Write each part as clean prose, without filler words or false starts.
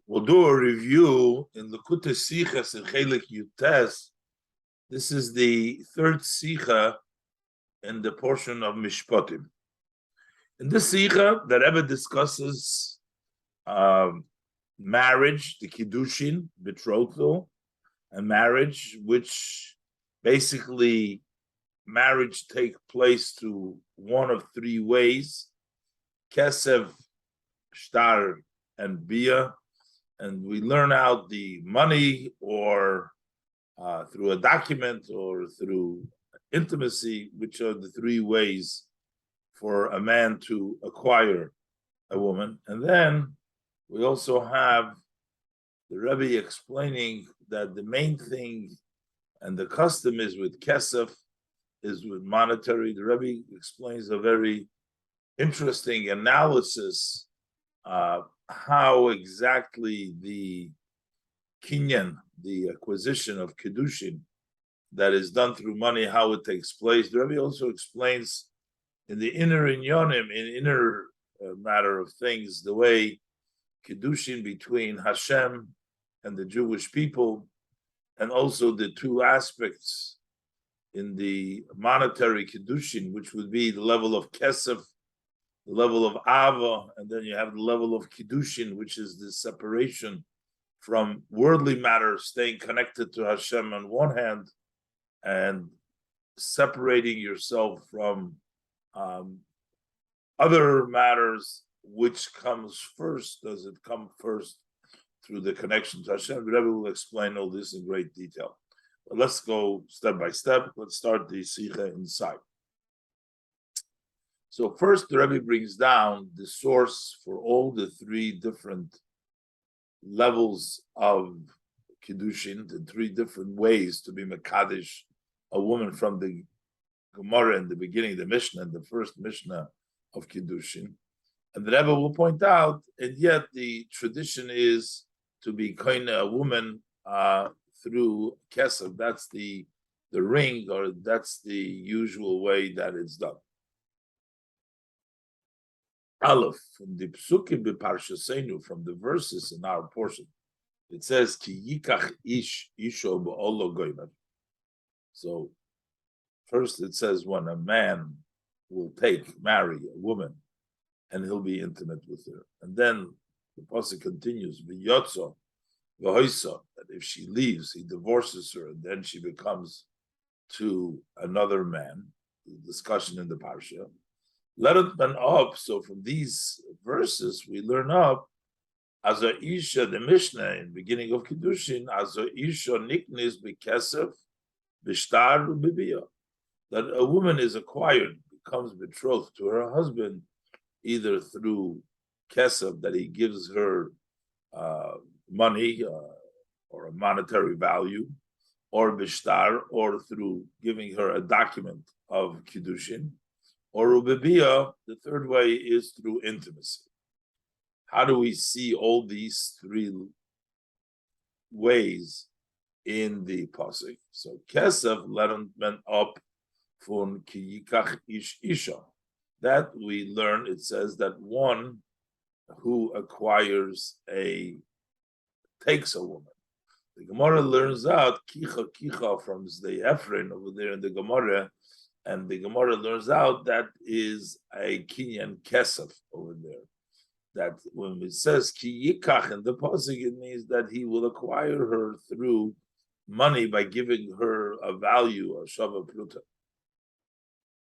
We'll do a review in the Likutei Sichas in Chelek Yutes. This is the third Sicha in the portion of Mishpatim. In this Sicha, the Rebbe discusses marriage, the Kiddushin, betrothal, and marriage, which basically marriage take place through one of three ways: Kesev, Shtar, and Bia. And we learn out the money or through a document or through intimacy, which are the three ways for a man to acquire a woman. And then we also have the Rebbe explaining that the main thing and the custom is with kesef, is with monetary. The Rebbe explains a very interesting analysis how exactly the kinyan, the acquisition of Kiddushin, that is done through money, how it takes place. The Rebbe also explains in the inner inyonim, in inner matter of things, the way Kiddushin between Hashem and the Jewish people, and also the two aspects in the monetary Kiddushin, which would be the level of Kesef, the level of Ava, and then you have the level of Kiddushin, which is the separation from worldly matters, staying connected to Hashem on one hand, and separating yourself from other matters. Which comes first? Does it come first through the connection to Hashem? The Rebbe will explain all this in great detail. But let's go step by step. Let's start the Sicha inside. So first, the Rebbe brings down the source for all the three different levels of Kiddushin, the three different ways to be Mekadesh a woman from the Gemara in the beginning, the Mishnah, the first Mishnah of Kiddushin. And the Rebbe will point out, and yet the tradition is to be koine a woman through kesef. That's the ring, or that's the usual way that it's done. Aleph, from the psukim b'parshasenu, from the verses in our portion, it says ki yikach ish isho ba'olo goymer. So first it says when a man will marry a woman, and he'll be intimate with her. And then the pasuk continues, v'yotzo v'hoisa, that if she leaves, he divorces her, and then she becomes to another man. The discussion in the parsha. Let it been up. So from these verses, we learn up as a isha, the Mishnah in the beginning of Kiddushin, as a isha niknis b'kesef b'shtar b'biyah, that a woman is acquired, becomes betrothed to her husband, either through kesef, that he gives her money or a monetary value, or b'shtar, or through giving her a document of Kiddushin, or ubebiyah. The third way is through intimacy. How do we see all these three ways in the pasuk? So kesef lernt men up von ki yikach ish isha. That we learn, it says that one who takes a woman. The Gemara learns out kicha from the Ephraim over there in the Gemara, and the Gemara learns out that is a kinyan kesef over there. That when it says ki yikach in the pasuk, it means that he will acquire her through money by giving her a value, a shava pluta.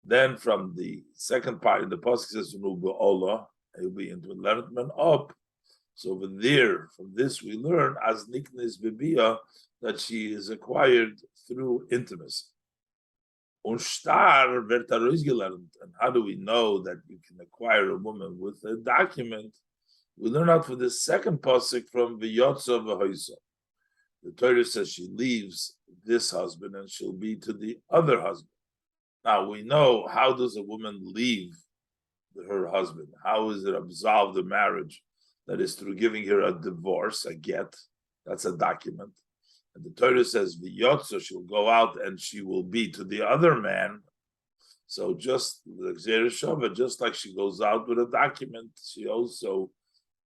Then from the second part in the pasuk says Allah, he'll be into enlightenment up. So over there, from this we learn as niknes bibia, that she is acquired through intimacy. Und star wird gelernt. And how do we know that you can acquire a woman with a document? We learn out for the second pasuk from v'yotzo v'hoisa. The Torah says she leaves this husband and she'll be to the other husband. Now we know, how does a woman leave her husband? How is it absolve the marriage? That is through giving her a divorce, a get. That's a document. And the Torah says, v'yotzo, she'll go out and she will be to the other man. So just like Zereshova, just like she goes out with a document, she also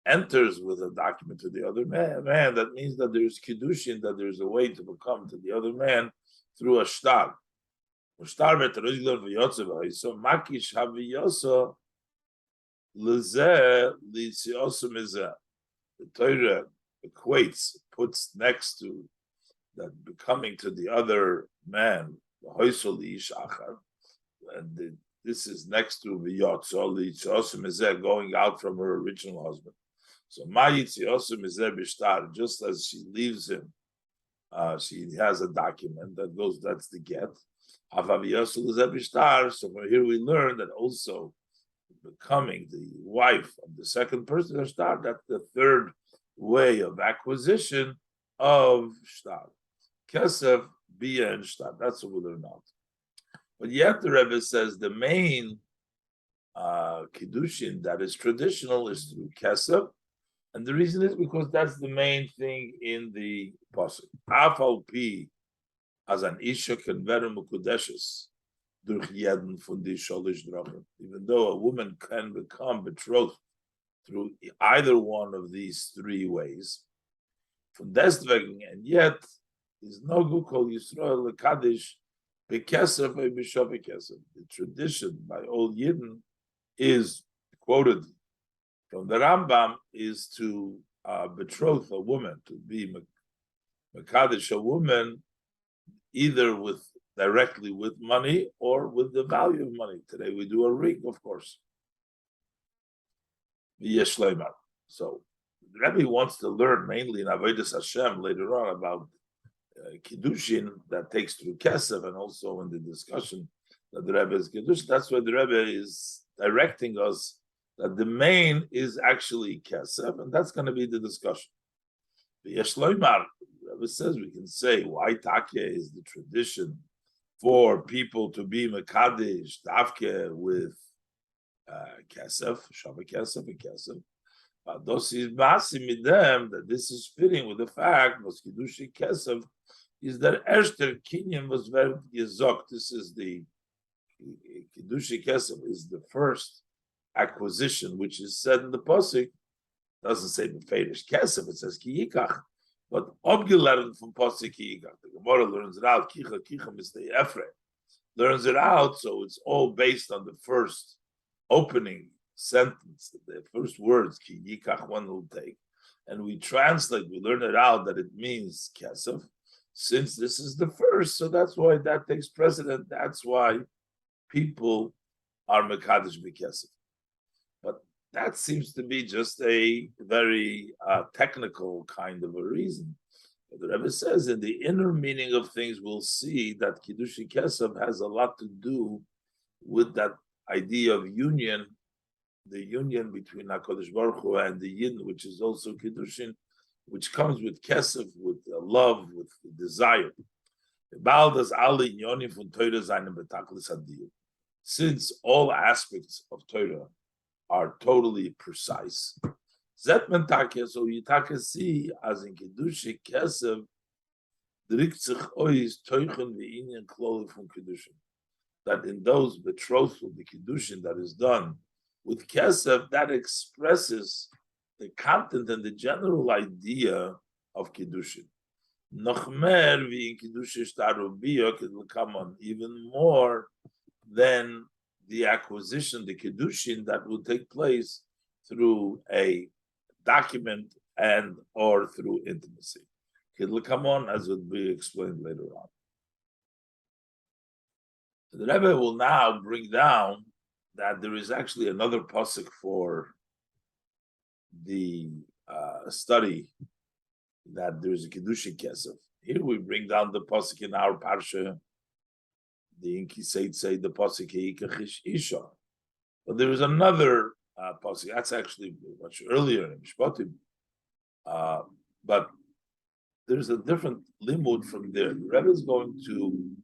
enters with a document to the other man, that means that there's kiddushin, that there's a way to become to the other man through a shtar. Shtar betaruzgler v'yotzev. So makish haviyoso lezeh litziosu mizeh. The Torah equates, puts next to that becoming to the other man, the hoysol ishachar, and this is next to v'yotzo litziosu mizeh, going out from her original husband. So ma'yitziosu mizeh b'shtar, just as she leaves him, she has a document that goes. That's the get. So from here we learn that also becoming the wife of the second person of shtar, that's the third way of acquisition of shtar. Kesef, bia, and shtar. That's what we learn out. But yet the Rebbe says the main kiddushin that is traditional is through kesef, and the reason is because that's the main thing in the pasuk. Afal pi as an isha can very mukudeshes durch jeden von die sholish drachim. Even though a woman can become betrothed through either one of these three ways, from deswegen, and yet is no good called Yisrael lekadish bekesef or b'shavi kesef. The tradition by old Yidden is quoted from the Rambam is to betroth a woman, to be mekadesh a woman, either with directly with money or with the value of money. Today we do a ring, of course. So the Rebbe wants to learn mainly in Avodas Hashem later on about kiddushin that takes through kesef, and also in the discussion that the Rebbe is kiddushin. That's why the Rebbe is directing us that the main is actually kesef, and that's going to be the discussion. V'yeshloimar, Rebbe says we can say why takya is the tradition for people to be mekadesh davke with kesef, shavah kesef, and kesef. Dosis basi midem, that this is fitting with the fact was kiddushi kesef is that Esther Kinyan was very gezok. This is the kiddushi kesef is the first acquisition, which is said in the pasuk. Doesn't say befedish kesef, it says kiyikach. But obgelearned from pasuk kiyikach, the Gemara learns it out. Kicha mistei Efrem learns it out, so it's all based on the first opening sentence, the first words kiyikach one will take, and we translate. We learn it out that it means kesef. Since this is the first, so that's why that takes precedent. That's why people are mekadesh b'kesef. But that seems to be just a very technical kind of a reason. But the Rebbe says in the inner meaning of things, we'll see that kiddushi kesef has a lot to do with that idea of union, the union between HaKadosh Baruch Hu and the Yidden, which is also kiddushin, which comes with kesef, with love, with desire. Since all aspects of Torah are totally precise, so you see as in kiddushi kesef, that in those betrothal, the kiddushin that is done with kesef, that expresses the content and the general idea of kiddushin. Nochmer in kiddushin shtarubiyah will come on even more than the acquisition, the kiddushin that will take place through a document and or through intimacy. It will come on as will be explained later on. The Rebbe will now bring down that there is actually another pasuk for the study that there is a kiddushi kesef. Here we bring down the pasuk in our parsha, the Inki Teitzei, the pasuk Heikachish Isha. But there is another pasuk that's actually much earlier in Mishpatim, but there's a different limud from there. The Rebbe is going to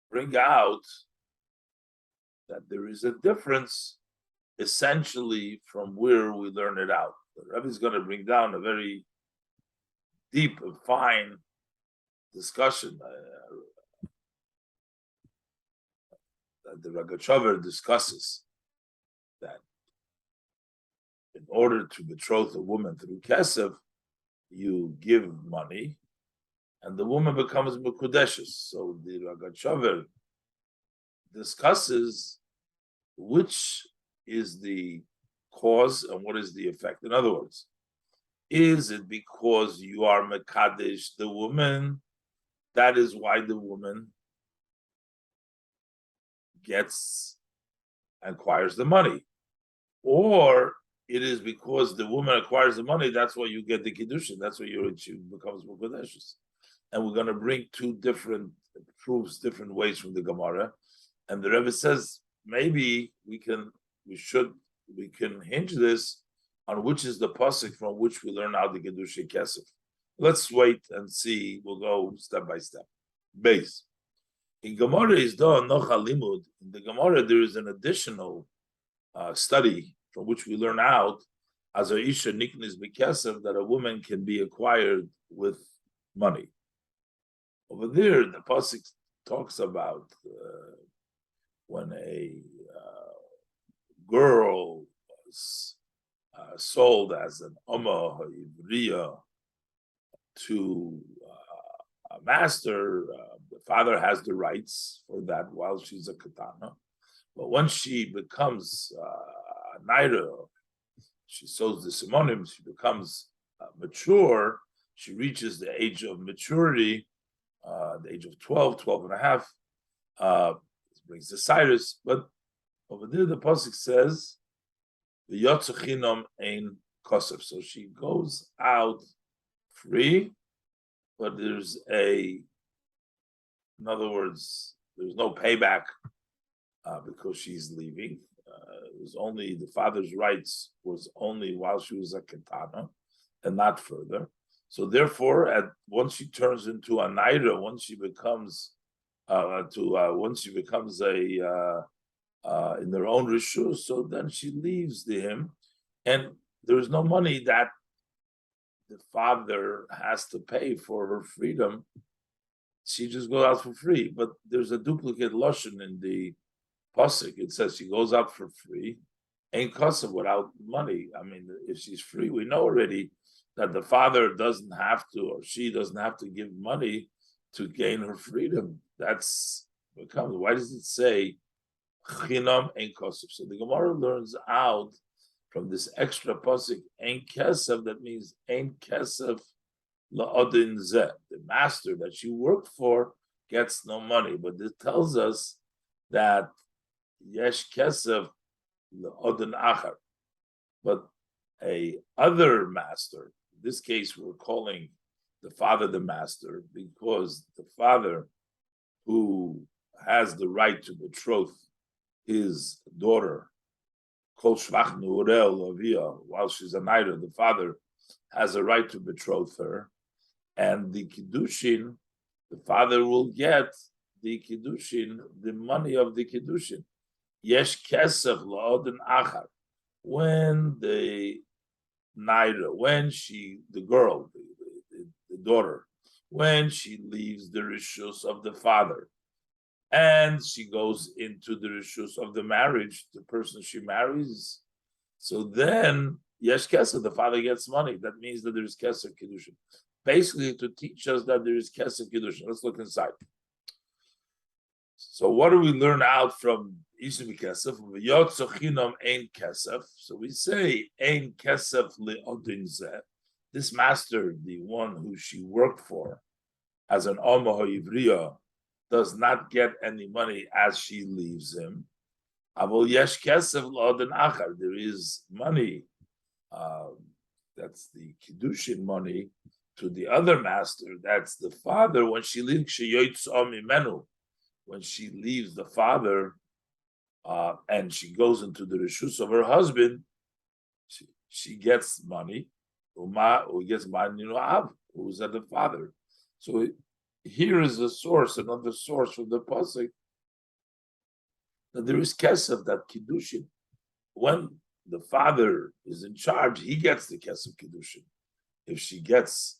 bring out that there is a difference essentially from where we learn it out. The Rebbe is going to bring down a very deep and fine discussion that the Ragachover discusses, that in order to betroth a woman through kesef, you give money, and the woman becomes mekudeshes. So the Ragat discusses which is the cause and what is the effect. In other words, is it because you are mekadesh the woman? That is why the woman acquires the money, or it is because the woman acquires the money. That's why you get the kiddushin. That's why she becomes mekudeshes. And we're going to bring two different proofs, different ways from the Gemara. And the Rebbe says maybe we can hinge this on which is the pasuk from which we learn out the Kedusha Kesef. Let's wait and see. We'll go step by step. Base. In Gemara is done Nocha Limud. In the Gemara, there is an additional study from which we learn out as a Isha Niknis Bekesef that a woman can be acquired with money. Over there, the pasuk talks about when a girl was sold as an Amma Ha'ivriya to a master, the father has the rights for that while she's a katana. But when she becomes a naira, she sows the simonim, she becomes mature, she reaches the age of maturity, the age of 12 and a half, brings the Cyrus. But over there, the pasuk says, the Yotzuchinom ein kosef. So she goes out free, but in other words, there's no payback because she's leaving. It was only the father's rights was only while she was a katana, and not further. So therefore, once she turns into a naira, once she becomes in their own rishus, so then she leaves him, and there is no money that the father has to pay for her freedom. She just goes out for free. But there's a duplicate lashon in the pasuk. It says she goes out for free, ain't kosov, without money. I mean, if she's free, we know already that the father doesn't have to, or she doesn't have to give money to gain her freedom. Why does it say chinam ein kosov? So the Gemara learns out from this extra pasuk ein kesef, that means ein kesef la'odin zeh. The master that she worked for gets no money, but it tells us that yesh kesef la'odin achar, but a other master. In this case, we're calling the father the master because the father who has the right to betroth his daughter, while she's a naira, the father has a right to betroth her, and the kiddushin, the father will get the kiddushin, the money of the kiddushin. Yesh kesef la'odin achar. When the naira, the girl, the daughter, when she leaves the rishus of the father, and she goes into the rishus of the marriage, the person she marries, so then yesh kesef, the father gets money. That means that there is kesef kiddushin. Basically, to teach us that there is kesef kiddushin. Let's look inside. So what do we learn out from Isha Kesef? Yotzochinam ein kesef. So we say ein kesef le'odin zeh. This master, the one who she worked for, as an Amma Ha'ivriya, does not get any money as she leaves him. Avol yesh kesef le'odin achar. There is money. That's the kiddushin money to the other master. That's the father when she leaves mimenu. When she leaves the father and she goes into the rishus of her husband, she gets money. Who gets money? Who's at the father? So here is a source, another source from the pasuk, that there is kesef, that kiddushin. When the father is in charge, he gets the kesef kiddushin. If she gets,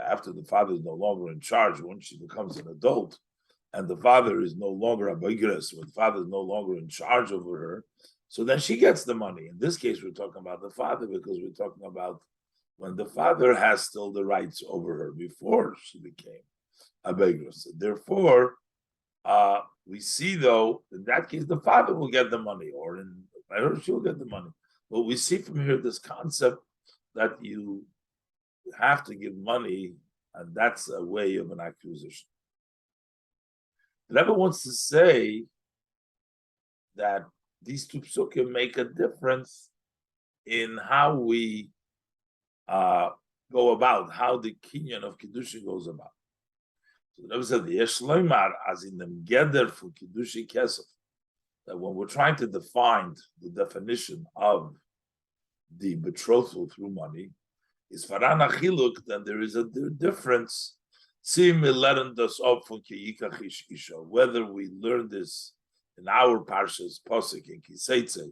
after the father is no longer in charge, when she becomes an adult, and the father is no longer a bigres, when the father is no longer in charge over her, So then she gets the money. In this case, we're talking about the father because we're talking about when the father has still the rights over her before she became a beggar. So therefore, we see though, in that case, the father will get the money, or in by her, she'll get the money. But we see from here this concept that you have to give money, and that's a way of an acquisition. The Rebbe wants to say that these two psukim make a difference in how we go about, how the kinyan of Kiddushin goes about. So the Rebbe said, the Yeshloimar, as in the Geder for Kiddushin Kesef, that when we're trying to define the definition of the betrothal through money, is Farana Chiluk, then there is a difference. Whether we learn this in our parshas Posik in Teitzei,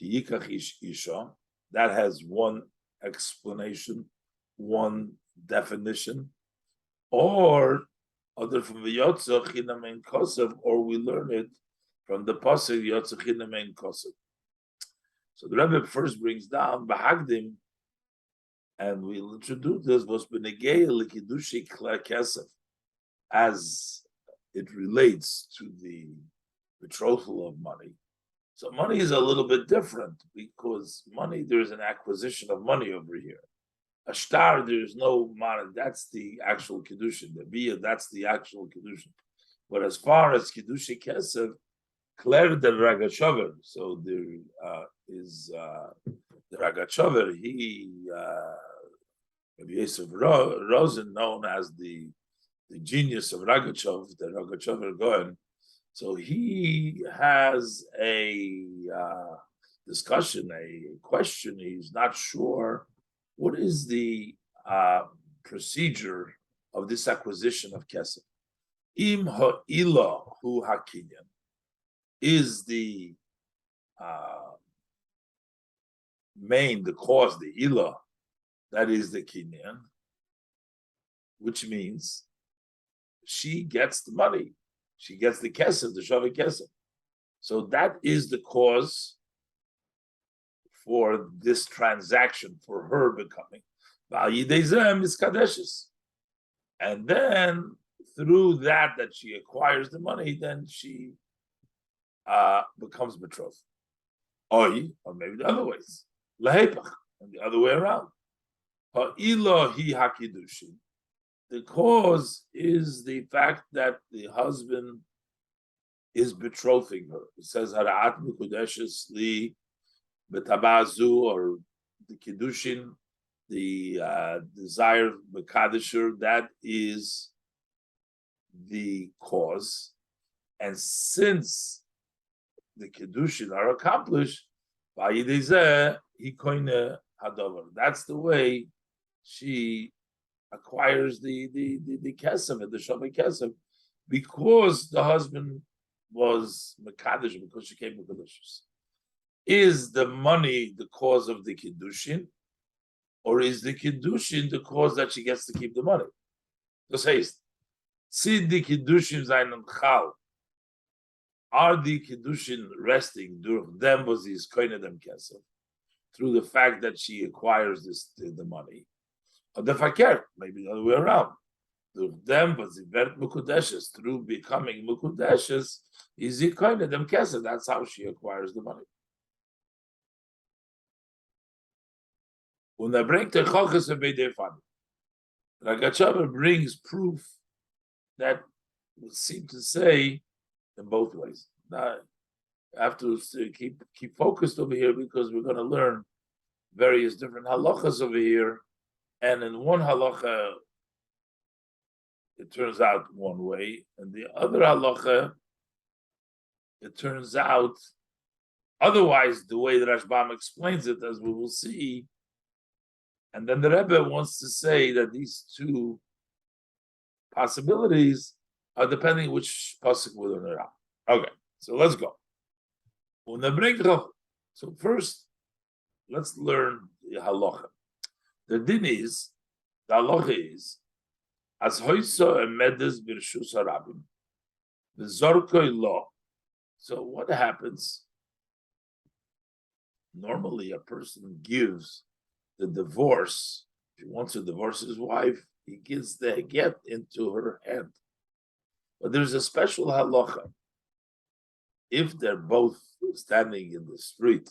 Kiyikach Isha, that has one explanation, one definition, or other from the Yotzach Chinamein Kosev, or we learn it from the Posik Yotzach Chinamein Kosev. So the Rebbe first brings down Bahagdim, and we'll introduce this was Benegei Likidushi Kesef, as it relates to the betrothal of money. So money is a little bit different because money, there's an acquisition of money over here. A star, there's no money. That's the actual Kiddushin. The Bia, that's the actual Kiddushin. But as far as Kiddushi Kesef, Claire the Ragachover, so there is the Ragachover, he, Rabbi Yosef Rosen, known as the genius of Ragachov, the Ragachover Goen. So he has a discussion, a question. He's not sure what is the procedure of this acquisition of kesef. Im ha'ila hu hakinyan is the the cause, the ilah, that is the kinyan, which means she gets the money. She gets the kesef, the shaveh kesef. So that is the cause for this transaction, for her becoming. And then through that she acquires the money, then she becomes betrothed. Or maybe the other ways. Lahepach, and the other way around. The cause is the fact that the husband is betrothing her. It says Hara'at Mikudeshes li betabazu, or the Kiddushin, the desire Mekadesher, that is the cause. And since the Kiddushin are accomplished, that's the way she acquires the kesef and the shaveh kesef, because the husband was mekadesh, because she came mekadesh. Is the money the cause of the kiddushin, or is the kiddushin the cause that she gets to keep the money? Das heißt, sind die kiddushin seinen chal? Are the kiddushin resting durch them was his koine dem kesef, through the fact that she acquires the money? Or the fakir, maybe the other way around. Durch them was the vert mukudeshes, through becoming mukudeshes, is he koine dem kesef? That's how she acquires the money. When they bring the Chelek of Beit Fan, Ragachover brings proof that would seem to say in both ways. Now, I have to keep focused over here, because we're going to learn various different halachas over here, and in one halacha it turns out one way, and the other halacha it turns out otherwise, the way that Rashbam explains it, as we will see. And then the Rebbe wants to say that these two possibilities are depending which pasuk we're learning out. Okay, so let's go. So first, let's learn the halacha. The din is, the halacha is, as hoysa emedes birshus harabim, the zorkoi law. So what happens Normally, a person gives the divorce. If he wants to divorce his wife, he gives the get into her hand. But there's a special halacha. If they're both standing in the street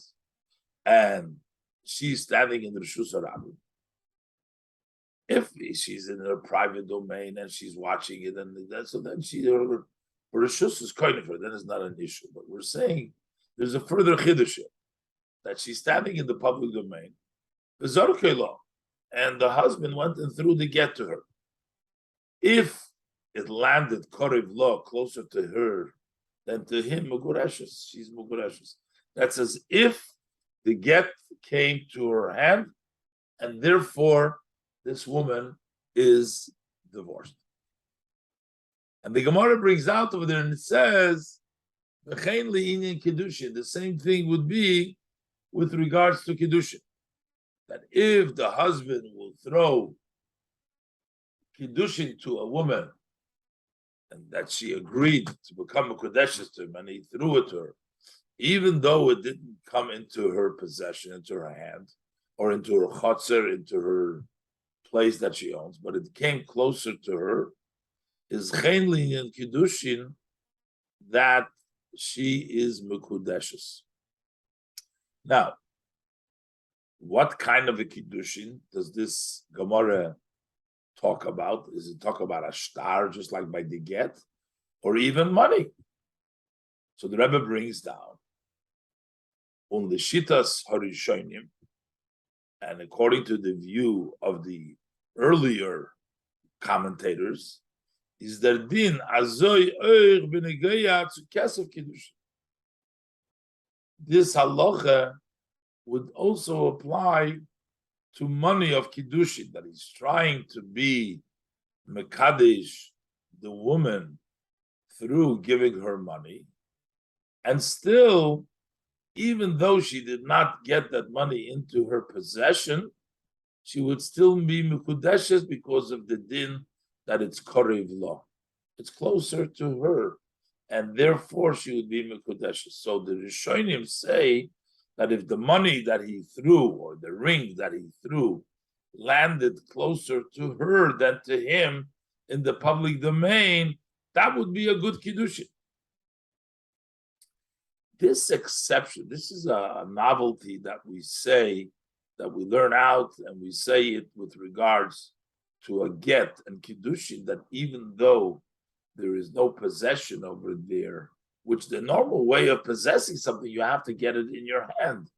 and she's standing in the Rishus Harabim, if she's in her private domain and she's watching it, and so then her Rishus is kind of her, then it's not an issue. But we're saying there's a further chiddush that she's standing in the public domain, and the husband went and threw the get to her. If it landed Korev law closer to her than to him, Mugureshes, she's Mugureshes. That's as if the get came to her hand, and therefore this woman is divorced. And the Gemara brings out over there and it says, the same thing would be with regards to Kiddushin. That if the husband will throw Kiddushin to a woman, and that she agreed to become a Kodeshes to him, and he threw it to her, even though it didn't come into her possession, into her hand, or into her chotzer, into her place that she owns, but it came closer to her, is Chenlin and Kiddushin, that she is Mekudeshes. Now, what kind of a Kiddushin does this Gemara talk about? Is it talk about a star, just like by the get, or even money? So the Rebbe brings down on the Shitas Harishonim, and according to the view of the earlier commentators, is der din azoy benegeya to kesef kiddushin. This halacha would also apply to money of kiddushin, that he's trying to be mekadesh the woman through giving her money, and still, even though she did not get that money into her possession, she would still be mekudeshes because of the din that it's korev law. It's closer to her, and therefore she would be mekudeshes. So the Rishonim say that if the money that he threw, or the ring that he threw, landed closer to her than to him in the public domain, that would be a good kiddushin. This exception, this is a novelty that we say, that we learn out, and we say it with regards to a get and kiddushin, that even though there is no possession over there, which the normal way of possessing something, you have to get it in your hand,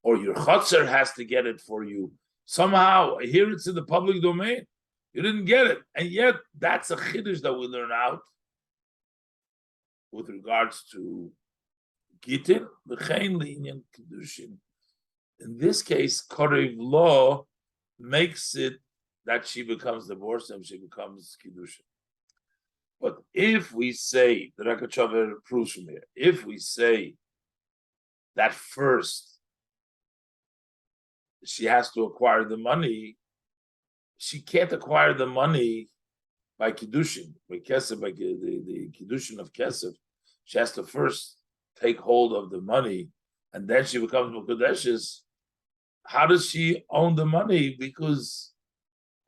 or your chotzer has to get it for you. Somehow, here it's in the public domain. You didn't get it. And yet, that's a chiddush that we learn out with regards to Gittin, B'chein Li'inyan Kiddushin. In this case, Korev law makes it that she becomes divorced and she becomes Kiddushin. But if we say, the Rakachover proves from here, if we say that first she has to acquire the money, she can't acquire the money by Kiddushin, by Kesef, by the Kiddushin of Kesef. She has to first take hold of the money, and then she becomes Mekudeshes. How does she own the money? Because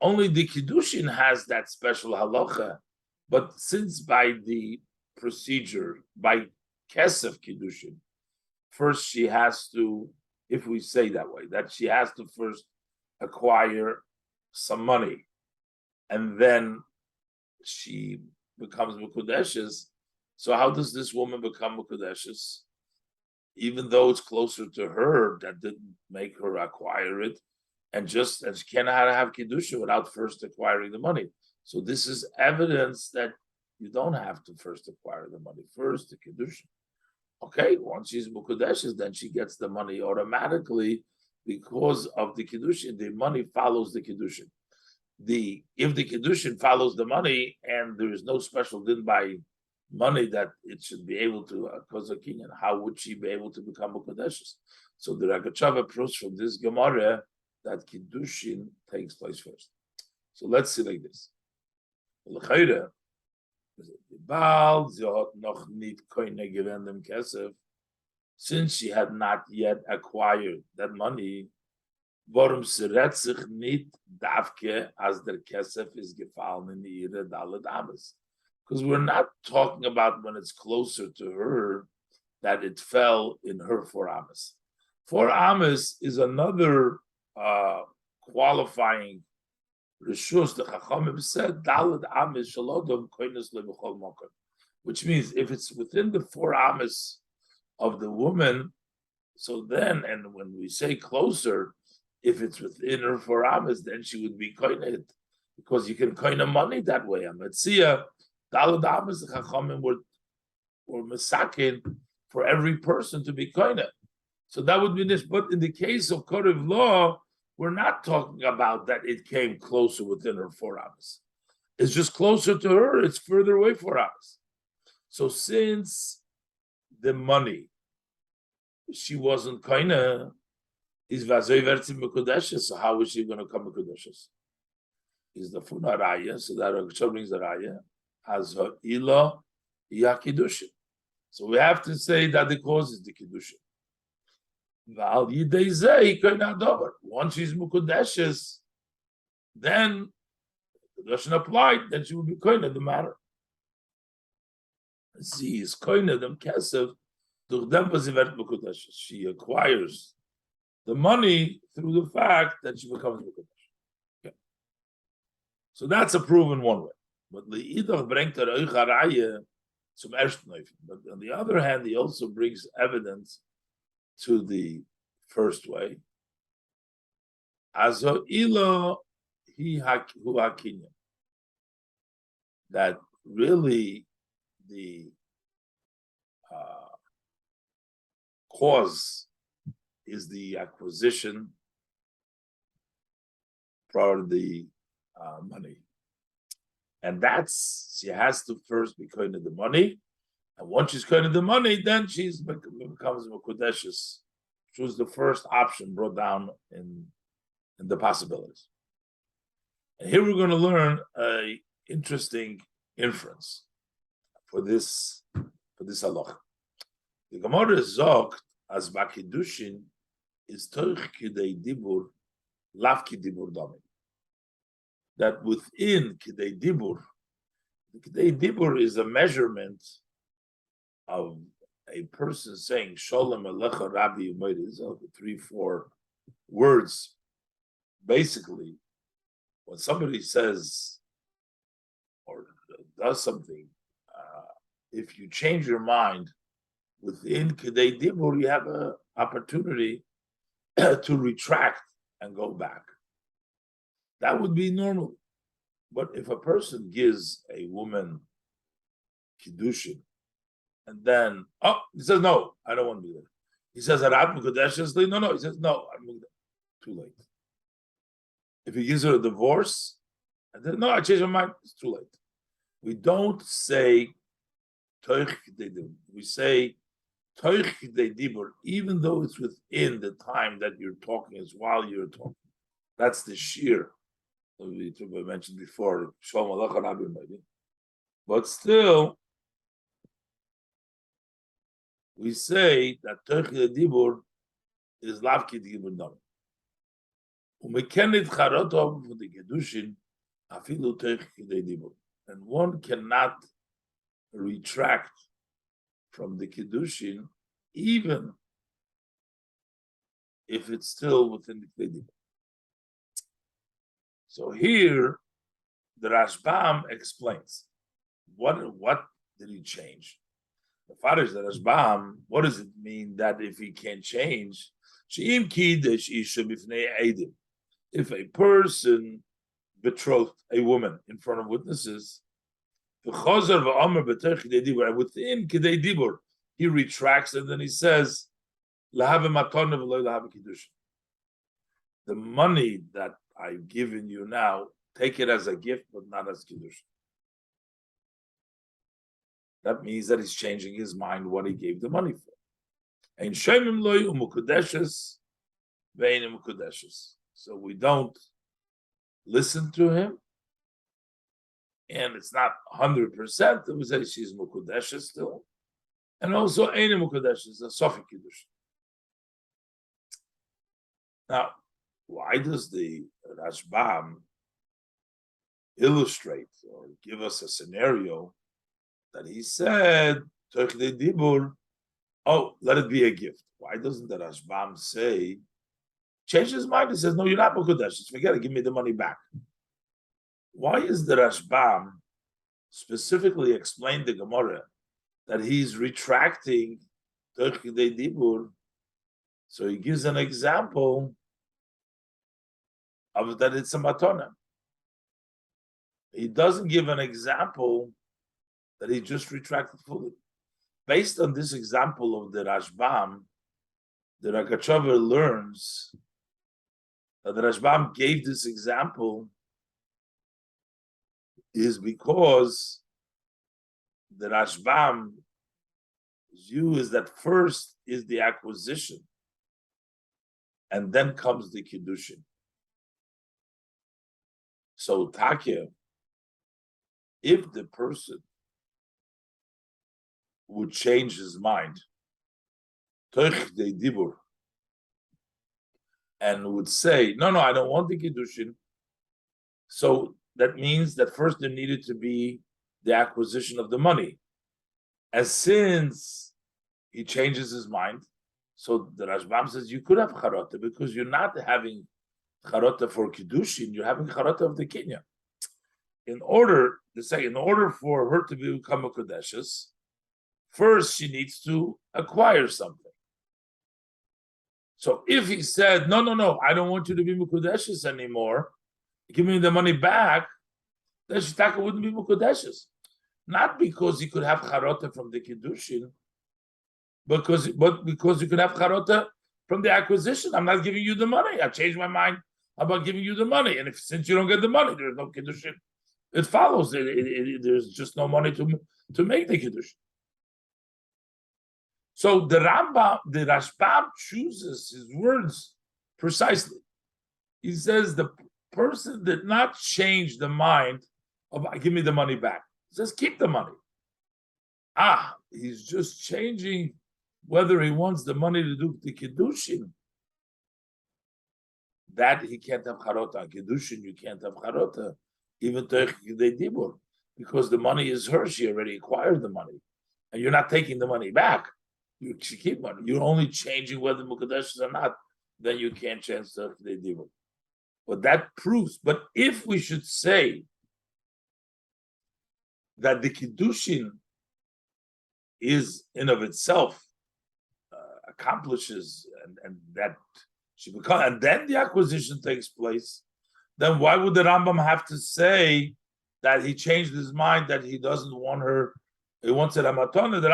only the Kiddushin has that special halacha. But since by the procedure, by Kesef Kiddushin, first she has to, if we say that way, that she has to first acquire some money, and then she becomes Mekudeshes. So how does this woman become Mekudeshes? Even though it's closer to her, that didn't make her acquire it, and she cannot have Kiddushin without first acquiring the money. So this is evidence that you don't have to first acquire the money. First, the Kiddushin. Okay, once she's Mekudeshes, then she gets the money automatically because of the Kiddushin. The money follows the Kiddushin. If the Kiddushin follows the money and there is no special din by money that it should be able to cause a kinyan, how would she be able to become Mekudeshes? So the Ragachava proves from this Gemara that Kiddushin takes place first. So let's see like this. since she had not yet acquired that money, warum sie redt sich nicht davke as der Kesef is gefallen in ihre Dalet Ames. Because we're not talking about when it's closer to her that it fell in her 4 Ames. 4 Ames is another qualifying Rishus. The Chachamim said Dalet Ames shalodom koines lebechol mokom, which means if it's within the 4 Ames of the woman, so then, and when we say closer, if it's within her 4 Ames, then she would be koined, because you can coin money that way. Ametzia, Dalad Ames, the Chachamim were mesakin for every person to be koined. So that would be this. But in the case of Korev law, we're not talking about that it came closer within her 4 Ames. It's just closer to her, it's further away 4 Ames. So since the money, she wasn't koined, is vazoi verti mekudeshes. So how is she going to come mekudeshes? Is the funa raya? So that Rav brings the raya as ila ya kiddushin. So we have to say that the cause is the kiddushin. Val yidei zei koina dover. Once she's mekudeshes, then kiddushin applied. Then she will be koina the matter. She is koina them kesef durch dem was sie wird mekudeshes. She acquires the money through the fact that she becomes Mekudesh. Okay. So that's a proven one way. But Le'idach bringt Raya zum ersten Neufel. But on the other hand, he also brings evidence to the first way. Azo ilo hu hakinya. That really the cause is the acquisition for the money. And that's, she has to first be kind of the money. And once she's kind of the money, then she becomes Mekudeshes, which was the first option brought down in the possibilities. And here we're going to learn an interesting inference for this halacha. The Gemara is zogt as bakidushin is toch kidei dibur, lav kidibur dami. That within kidei dibur, kidei dibur is a measurement of a person saying Shalom Alecha Rabbi Umayr, 3-4 words. Basically, when somebody says or does something, if you change your mind within Kedei Dibur, you have an opportunity to retract and go back. That would be normal. But if a person gives a woman Kiddushin, and then, he says, no, I don't want to be there. He says, no, he says, no, I'm too late. If he gives her a divorce, and then, no, I changed my mind, it's too late. We don't say, we say, even though it's within the time that you're talking, it's while you're talking. That's the sheer we mentioned before. But still, we say that dibur is lavki dibur dam. And one cannot retract from the Kiddushin, even if it's still within the Kedibur. So here, the Rashbam explains, what did he change? The father is the Rashbam, what does it mean that if he can't change? If a person betrothed a woman in front of witnesses, within Kedei Dibur, he retracts and then he says, the money that I've given you now, take it as a gift, but not as Kiddush. That means that he's changing his mind what he gave the money for. So we don't listen to him, and it's not 100%. We say she's Mukudeshes still, And also, Eine Mukadesh is a Sofi Kiddush. Now, why does the Rashbam illustrate or give us a scenario that he said, Teitzei Dibur, oh, let it be a gift? Why doesn't the Rashbam say, change his mind? He says, no, you're not Mukadesh. Forget it, give me the money back. Why is the Rashbam specifically explained the Gemara that he's retracting Teitzei Dibur? So he gives an example of that it's a matana. He doesn't give an example that he just retracted fully. Based on this example of the Rashbam, the Ragachover learns that the Rashbam gave this example is because the Rashbam's view is that first is the acquisition, and then comes the Kiddushin. So Takya, if the person would change his mind, Teitzei Dibur, and would say, no, I don't want the Kiddushin, so that means that first there needed to be the acquisition of the money. And since he changes his mind, so the Rashbam says you could have charata because you're not having charata for Kiddushin, you're having charata of the Kenya. In order for her to become a Kodeshes, first she needs to acquire something. So if he said, no, I don't want you to be Mukudeshes anymore, give me the money back, then Shitaka wouldn't be Mukudeshes. Not because he could have charota from the Kiddushin, but because you could have charota from the acquisition. I'm not giving you the money. I changed my mind about giving you the money. And since you don't get the money, there's no Kiddushin. It follows. There's just no money to make the Kiddushin. So the Rashbam chooses his words precisely. He says the person did not change the mind of give me the money back. He says keep the money. He's just changing whether he wants the money to do the Kiddushin. That he can't have charota. Kiddushin, you can't have charota, even Teitzei Dibur, because the money is hers. She already acquired the money, and you're not taking the money back. You keep money. You're only changing whether Mukadesh or not. Then you can't change Teitzei Dibur. But that proves. But if we should say that the Kiddushin is in of itself accomplishes and that she becomes, and then the acquisition takes place, then why would the Rambam have to say that he changed his mind, that he doesn't want her, he wants it a matana? The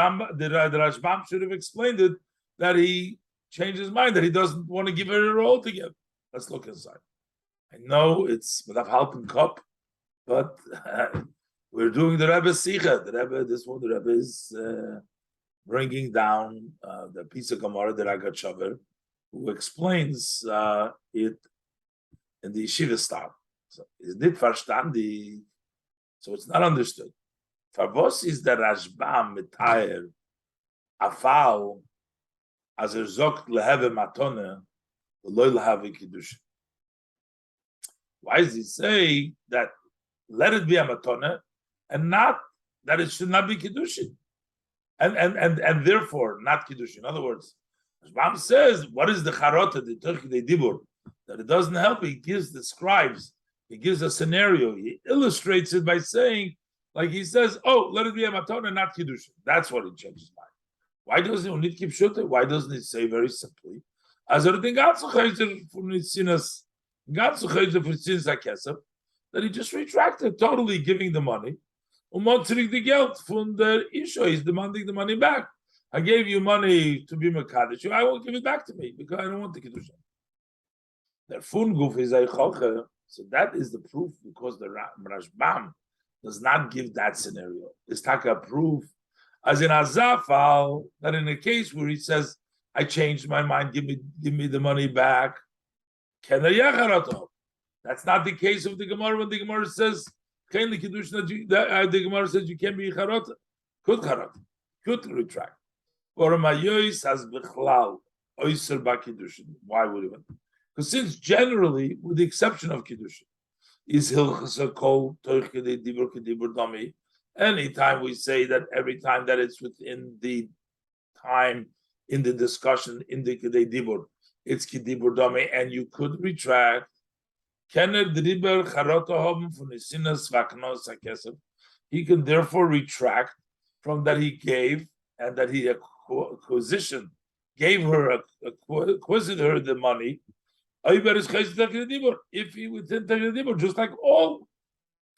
Rashbam should have explained it, that he changed his mind, that he doesn't want to give her altogether. Let's look inside. I know it's without help and cup, but we're doing the Rebbe Sicha. The Rebbe is bringing down the piece of Gemara, the Ragachover, who explains it in the Yeshiva style. So it's not verstanden, so it's not understood. Farbos is the Rashbam mitayer afal as zogt leheve matone loy leheve kiddushin. Why does he say that let it be a matone and not that it should not be kiddushin, and therefore not kiddushin? In other words, Rambam says, what is the charota, the Teitzei Dibur, that it doesn't help? He describes, he gives a scenario, he illustrates it by saying, like he says, let it be a matona, not kiddushin. That's what he changes his mind. Why doesn't he need keep shute? Why doesn't he say very simply, as er den ganzen Chayzer from Nitzinas, ganzen Chayzer for Nitzinas HaKesef, that he just retracted, totally giving the money. Umotzrik the Geld from the Isha, he's demanding the money back. I gave you money to be Mekadesh. I won't give it back to me because I don't want the Kiddushin. The Funguf is a Choche. So that is the proof, because the Rashbam does not give that scenario. It's taka proof, as in Azafal, that in a case where he says, I changed my mind, give me the money back. That's not the case of the Gemara when the Gemara says, the Gemara says you can't be Charot. Could Charot. Could retract. Oromayois has bechlal oiser bakidushin. Why would it? Because since generally, with the exception of kiddushin, is hilchasa kol toich kedei dibur kedibur dami. Anytime we say that, every time that it's within the time in the discussion in the kedei dibur, it's kedibur dami, and you could retract. He can therefore retract from that he gave, and that he acquisition gave her, acquisited her the money. If he within Dibur, just like all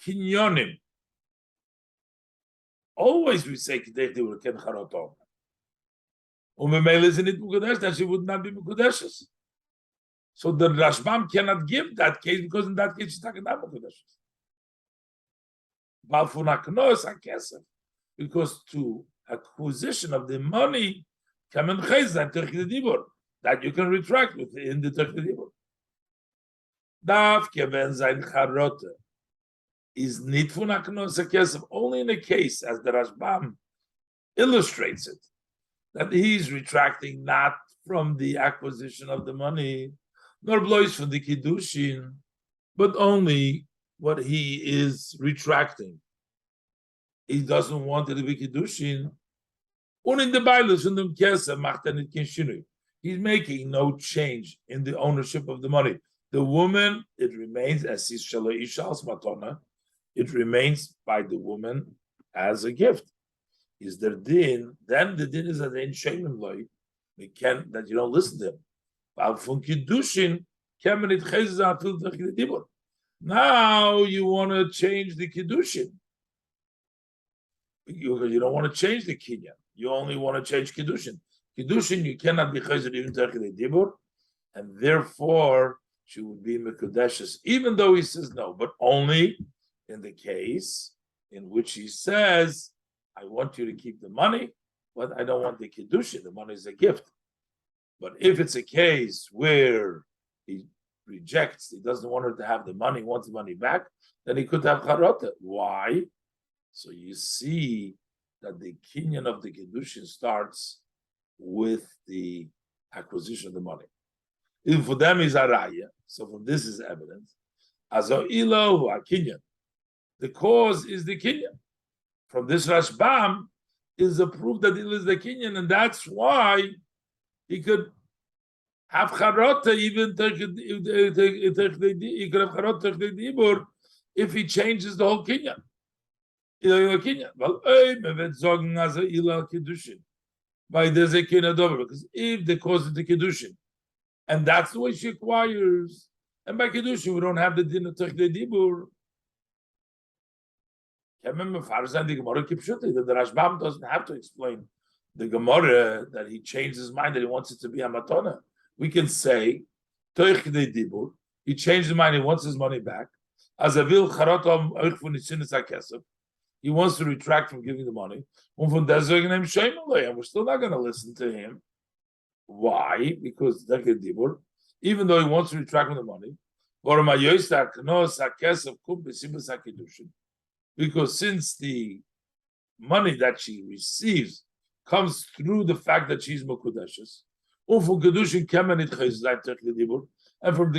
kinyonim, always we say Kedei Dibur ken charotom. Umemel is in it mukadesh, that she would not be mukadeshes. So the Rashbam cannot give that case, because in that case she's talking about mukadeshes. Because to acquisition of the money, that you can retract within the Dibur. Is only in a case, as the Rashbam illustrates it, that he's retracting not from the acquisition of the money, nor blows from the kiddushin, but only what he is retracting. He doesn't want it to be kiddushin. He's making no change in the ownership of the money. The woman, it remains as matona. It remains by the woman as a gift. Is there din? Then the din is that in shemim loy, that you don't listen to him. Now you want to change the kiddushin. You don't want to change the kinyan. You only want to change kiddushin. Kiddushin, you cannot be chayzer even terchid dibur, and therefore she would be mekudeshes, even though he says no, but only in the case in which he says, I want you to keep the money, but I don't want the kiddushin. The money is a gift. But if it's a case where he rejects, he doesn't want her to have the money, wants the money back, then he could have charota. Why? So you see that the kinyan of the kiddushin starts with the acquisition of the money. If for them is a raya, so from this is evidence. Azo ilo a kinyan. The cause is the kinyan. From this Rashbam is a proof that it is the kinyan, and that's why he could have charota even he could have charota if he changes the whole kinyan. By there's a kinyan, because if the cause is the kiddushin, and that's the way she acquires, and by kiddushin we don't have the din of technei dibur. Remember, the Rashbam doesn't have to explain the Gemara that he changed his mind, that he wants it to be a matona. We can say, he changed his mind, he wants his money back. He wants to retract from giving the money. And we're still not going to listen to him. Why? Because even though he wants to retract from the money, because since the money that she receives comes through the fact that she's mekudeshes, and from the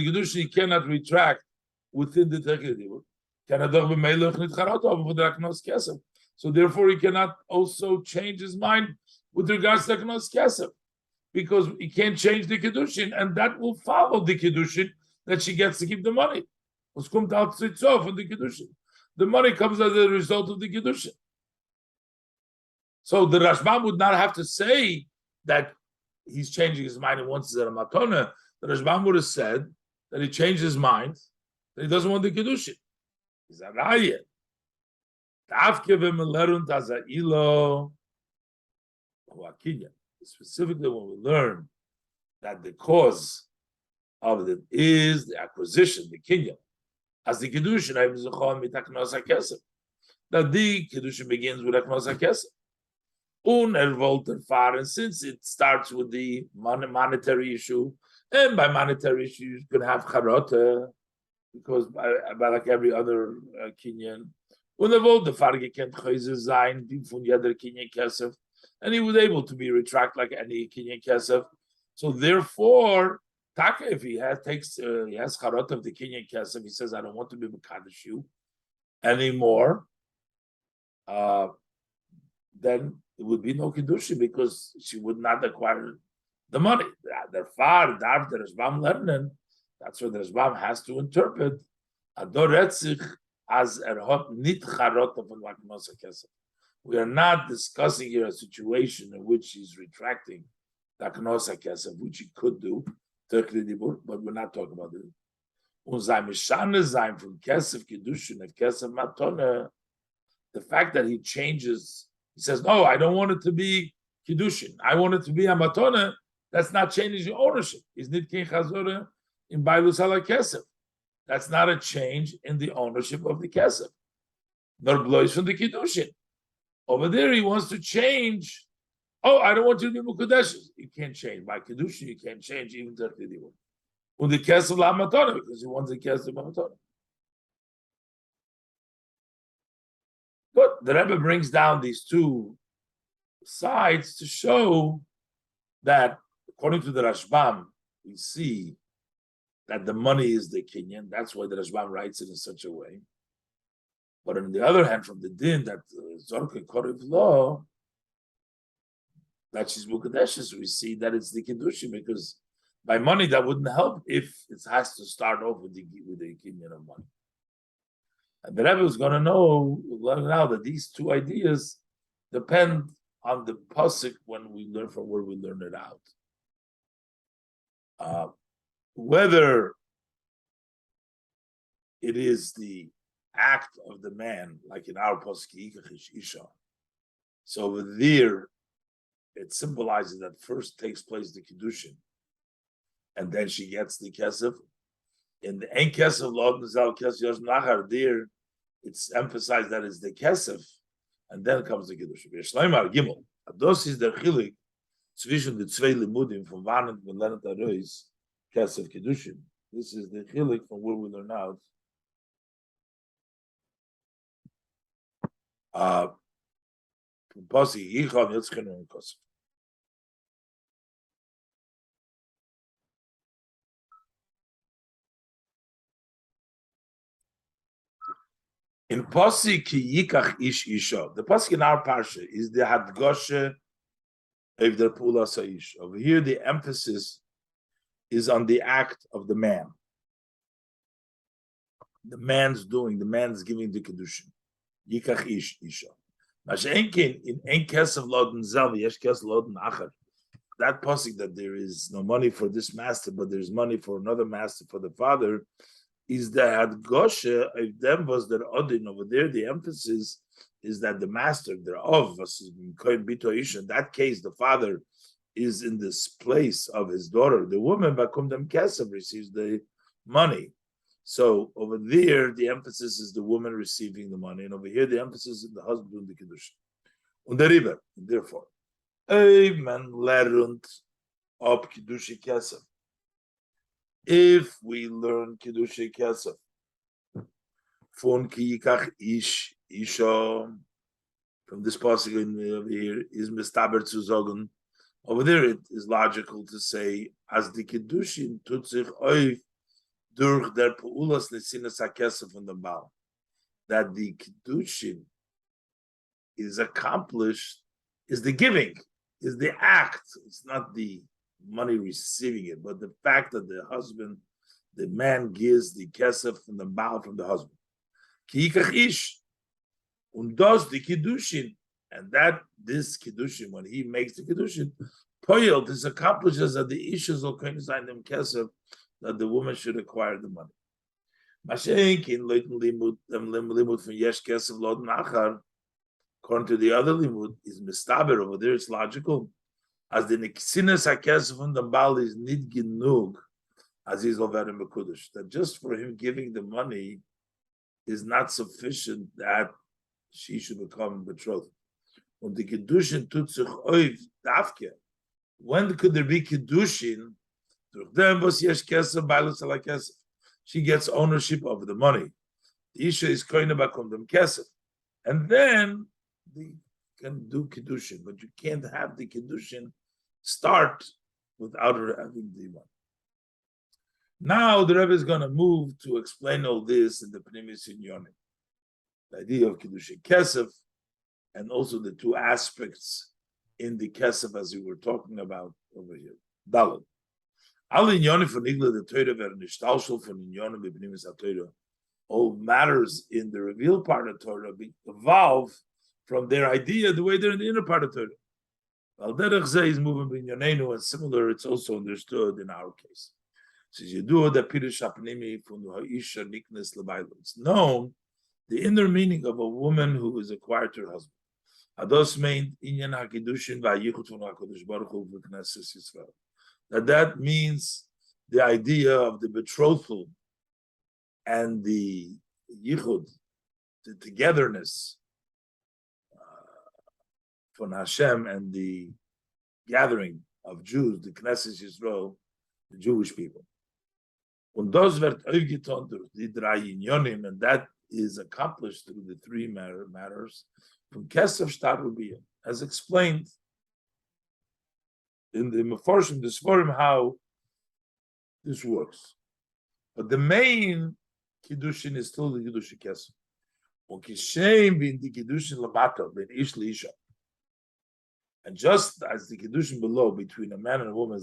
kedushin he cannot retract within the technei dibur. So therefore he cannot also change his mind with regards to teknos kesef, because he can't change the kedushin, and that will follow the kedushin that she gets to keep the money. From the kedushin. The money comes as a result of the Kiddushin. So the Rashbam would not have to say that he's changing his mind and wants it a matona. The Rashbam would have said that he changed his mind, that he doesn't want the Kiddushin. He's a raya. Specifically when we learn that the cause of it is the acquisition, the kinyan. As the kiddushin, that the kiddushin begins with aknos hakesef. And since it starts with the monetary issue, and by monetary issue you can have charota, because by like every other kinyan, unerwollter Farge kennt Chayze sein, die von jeder kinyan kesef, and he was able to be retract like any kinyan kesef. So therefore, Taka, if he has charot of the kinyan kesef, he says, I don't want to be mekadosh you anymore. Then it would be no kedushin because she would not acquire the money. The far darf the Rashbam lernen. That's what the Rashbam has to interpret. Ador etzich as hot nit charot of laknosa kesef. We are not discussing here a situation in which he's retracting laknosa kesef, which he could do, but we're not talking about it. From kesef kedushin and kesef matona, the fact that he changes, he says, no, I don't want it to be kedushin. I want it to be a matona. That's not changing ownership. Is nitkin chazora in bailus ala kesef. That's not a change in the ownership of the kesef. Nor blois from the kedushin. Over there, he wants to change. Oh, I don't want you to be mukadeshes. You can't change by kedushin. You can't change even to the the kesef la matona because he wants the kesef la matona. But the Rebbe brings down these two sides to show that, according to the Rashbam, we see that the money is the kinyan. That's why the Rashbam writes it in such a way. But on the other hand, from the din that Zorka Korev law, that she's Mukadeshes, we see that it's the Kedushin, because by money that wouldn't help if it has to start off with the kinyan of money. And the Rebbe is going to learn now that these two ideas depend on the pasuk when we learn from where we learn it out. Whether it is the act of the man, like in our pasuk Isha, so over there it symbolizes that first takes place the kedushin, and then she gets the kesef. In the Ein Kesef Lod Nizal Kesef Yosh Nachar, there it's emphasized that it's the Kesef, and then comes the Kiddush. V'Yeshleimar Gimel. Ados is der Chilik zwischen the zwei Limudim from Vanen and Lenet Arois Kesef Kiddushin. This is the Chilik from where we learn out. From Pasi Yichon Yitzchen and Kosef. In Pasik Yikach Ish Isha, the Pasik in our parsha is the Hadgoshe of the Pula Saish. Over here, the emphasis is on the act of the man. The man's giving the Kedushin. Yikach Ish Isha. Mashenkin in Ein Kesef Loden Zel, Yesh Kesef Loden Achar. That Pasik that there is no money for this master, but there's money for another master for the father, is the Hadgoshe of them was their odin over there. The emphasis is that the master thereof was in that case the father is in this place of his daughter. The woman bakum dem kesef receives the money. So over there the emphasis is the woman receiving the money, and over here the emphasis is the husband doing the kedusha. Und der Riber, therefore, man lernt ob kedusha kesef. If we learn Kiddushay Kesef from Ki Yikach Ish Isha, from this passage over here is Mistaber zu sagen. Over there it is logical to say as the Kiddushin tut sich auf durch der Peulas Nesinas HaKesef von dem Baal, that the Kiddushin is accomplished, is the giving, is the act. It's not the money receiving it, but the fact that the man gives the kesef from the Baal from the husband. Ki yikach ish, und does the kiddushin, and that this kiddushin, when he makes the kiddushin, poyel, this accomplishes that the issues will coincide them kesef, that the woman should acquire the money. Mashenkin leiten limud from yesh kesef lod nachar. According to the other limud, is mistaber over there. It's logical. As the Niksinas HaKesef from the Baal is nid genug, as he's over in Mekudesh, that just for him giving the money is not sufficient that she should become betrothed. Und the Kiddushin tut sich oiv dafke. When could there be Kiddushin? Durch dem was yesh kesef bailus ala kesef. She gets ownership of the money. The Isha is koine bakum dem kesef. And then the can do Kiddushin, but you can't have the Kiddushin start without her having the one. Now the Rebbe is going to move to explain all this in the Pnimis Inyonim. The idea of Kiddushin Kesef, and also the two aspects in the Kesef as we were talking about over here. Daled. Alle Inyonim von Igla the Torah werden Nishtalshel von Inyonim b'Pnimis HaTorah. All matters in the revealed part of Torah evolve from their idea the way they're in the inner part of Torah. Al derech zeh is moving b'Inyonenu, and similar, it's also understood in our case. Says you do the Pirush HaPnimi from Ha'isha Niknes L'Baylo. It's known the inner meaning of a woman who is acquired to her husband. Ados meint Inyan HaKiddushin v'Hayichud von HaKadosh Baruch Hu v'Knesses Yisrael. That means the idea of the betrothal and the yichud, the togetherness from Hashem and the gathering of Jews, the Knesset Yisrael, the Jewish people. Und das wird aufgetan durch die drei Inyonim, and that is accomplished through the three matters from Kesef Shtar Ubiyah, as explained in the Meforshim, the Sforim, how this works. But the main Kiddushin is still the Kiddushin Kesef. And just as the Kiddushin below between a man and a woman,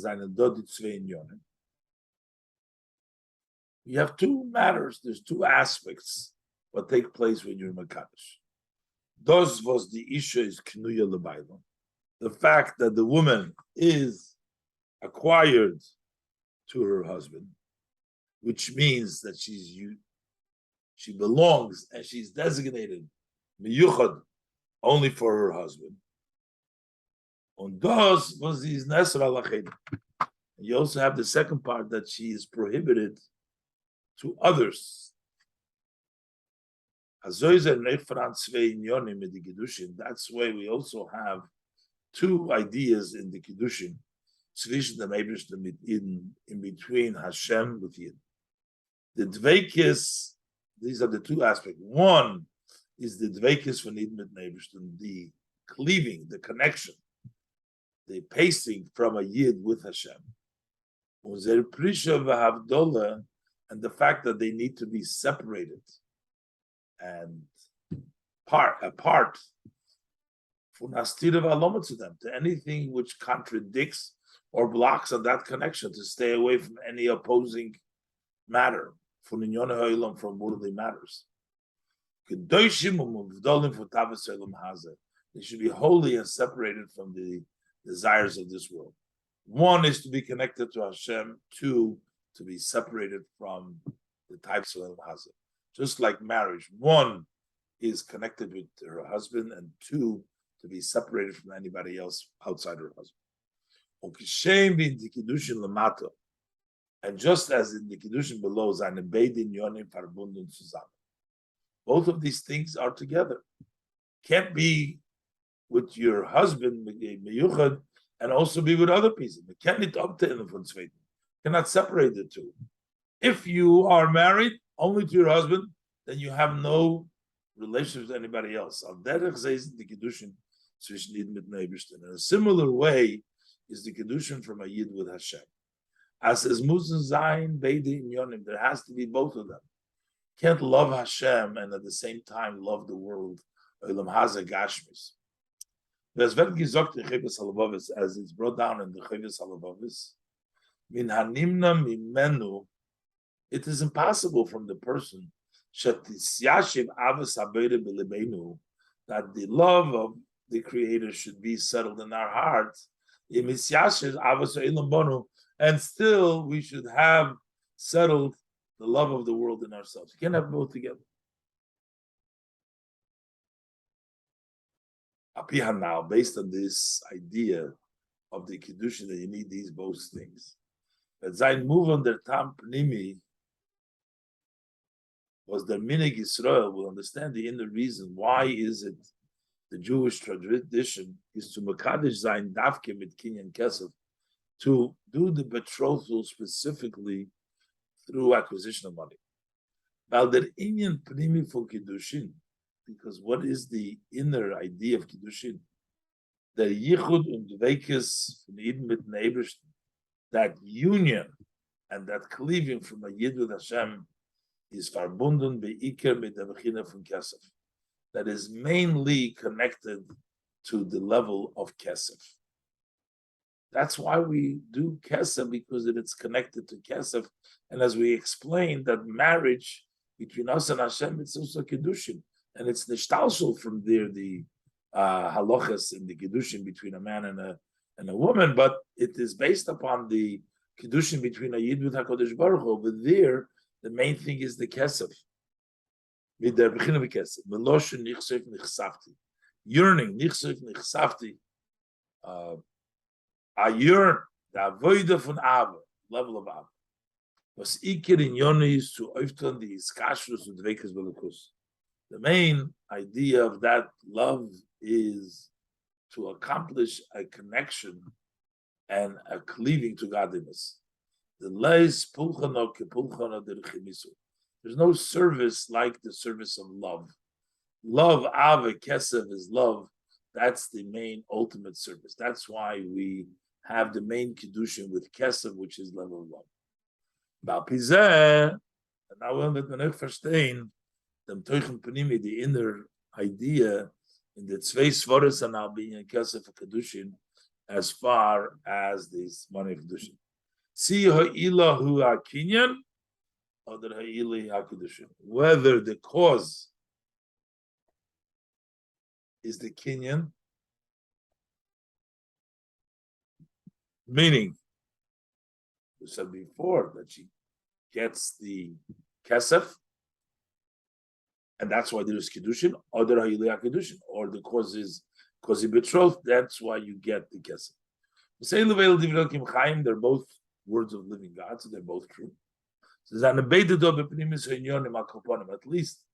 we have two matters, there's two aspects what take place when you're Makadosh. Those was the issue is Knuya Lebaylo. The fact that the woman is acquired to her husband, which means that she belongs and she's designated miyuchad only for her husband. On those was these nesr alached. You also have the second part that she is prohibited to others. That's why we also have two ideas in the Kiddushin, in between Hashem with Yid. The Dveikis, these are the two aspects. One is the Dveikis von Yid mit Neibishtim, the cleaving, the connection, the pasting from a Yid with Hashem. And the fact that they need to be separated and apart to them, to anything which contradicts or blocks on that connection, to stay away from any opposing matter, from worldly matters. They should be holy and separated from the desires of this world. One is to be connected to Hashem, two, to be separated from the types of Elam Hazeh. Just like marriage, one is connected with her husband, and two, to be separated from anybody else outside her husband. And just as in the Kiddushin below, both of these things are together. Can't be with your husband and also be with other people. Cannot separate the two. If you are married only to your husband, then you have no relationship with anybody else. In a similar way is the Kiddushin from a Yid with Hashem. As is Musen Zayin, Beidi, and Yonim, there has to be both of them. Can't love Hashem and at the same time love the world. Elam Hazeh Gashmis. As it's brought down in the Cheves Halavavis, Min Hanimna Mimenu, it is impossible from the person that the love of the Creator should be settled in our hearts, and still we should have settled the love of the world in ourselves. You can't have both together. Now, based on this idea of the Kiddushin, that you need these both things. That sein move on der Tam Pnimi was the Minig Yisrael will understand the inner reason. Why is it the Jewish tradition is to Mekadesh sein Davke mit Kinyan Kesef, to do the betrothal specifically through acquisition of money. While der Inyan Pnimi for Kiddushin, because what is the inner idea of Kiddushin? The Yichud und Dveikes von Eden mit neighbors, that union and that cleaving from a Yid with Hashem is verbunden be'iker mit der Bechina von Kesef. That is mainly connected to the level of Kesef. That's why we do Kesef, because it's connected to Kesef. And as we explained, that marriage between us and Hashem, it's also Kiddushin. And it's nishtalshul from there, the halachas in the Kiddushin between a man and a woman, but it is based upon the Kiddushin between a Yid with HaKadosh Baruch Hu. Over there, the main thing is the Kesef. With the Bechina Kesef. Meloshin nichsef nichsafti. Yearning, nichsef nichsafti. I yearn, the avoida von Ava, level of Ava. Was Iker in Yoni is to öftan the iskashrus und dveikes belikus. The main idea of that love is to accomplish a connection and a cleaving to godliness. The leis pulchano kepulchano derechimisu. There's no service like the service of love. Love, ave, kesef is love. That's the main ultimate service. That's why we have the main kiddushin with kesef, which is level of love. And now when we verstehen, the inner idea in the Tzvei Svaros and Albin Kesef Kedushin, as far as this money of Kedushin. See ha'ila hu ha'kinyan, or the ha'ila ha'kedushin. Whether the cause is the kinyan, meaning, we said before that she gets the kesef, and that's why there is Kiddushin, or the Ha'iliyah Kiddushin, or the cause is because he betrothed, that's why you get the Kesef. They're both words of living God, so they're both true. At least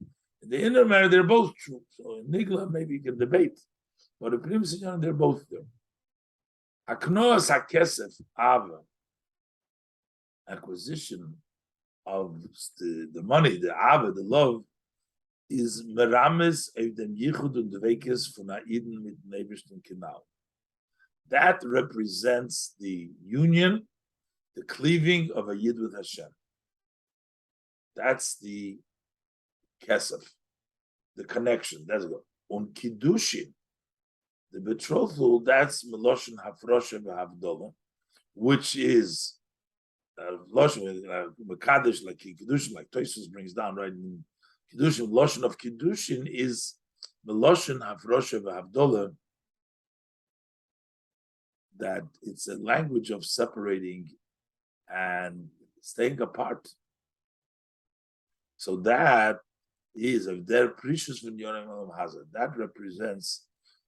in the inner matter, they're both true. So in Nigla, maybe you can debate, but in Primis they're both there. Aknoas HaKesef, Ava, acquisition of the money, the Ava, the love, is merames of dem yichud und dveikes von Eden mit Neibishten Kinal. That represents the union, the cleaving of a Yid with Hashem. That's the kesef, the connection. That's good. On Kiddushin, the betrothal, that's meloshin hafrosha v'havdola, which is mekadesh like Kiddushin, like Toysus brings down right in Kiddushin. Loshin of Kiddushin is meloshin hafrosha v'havdola, that it's a language of separating and staying apart. So that is of their precious hazard. That represents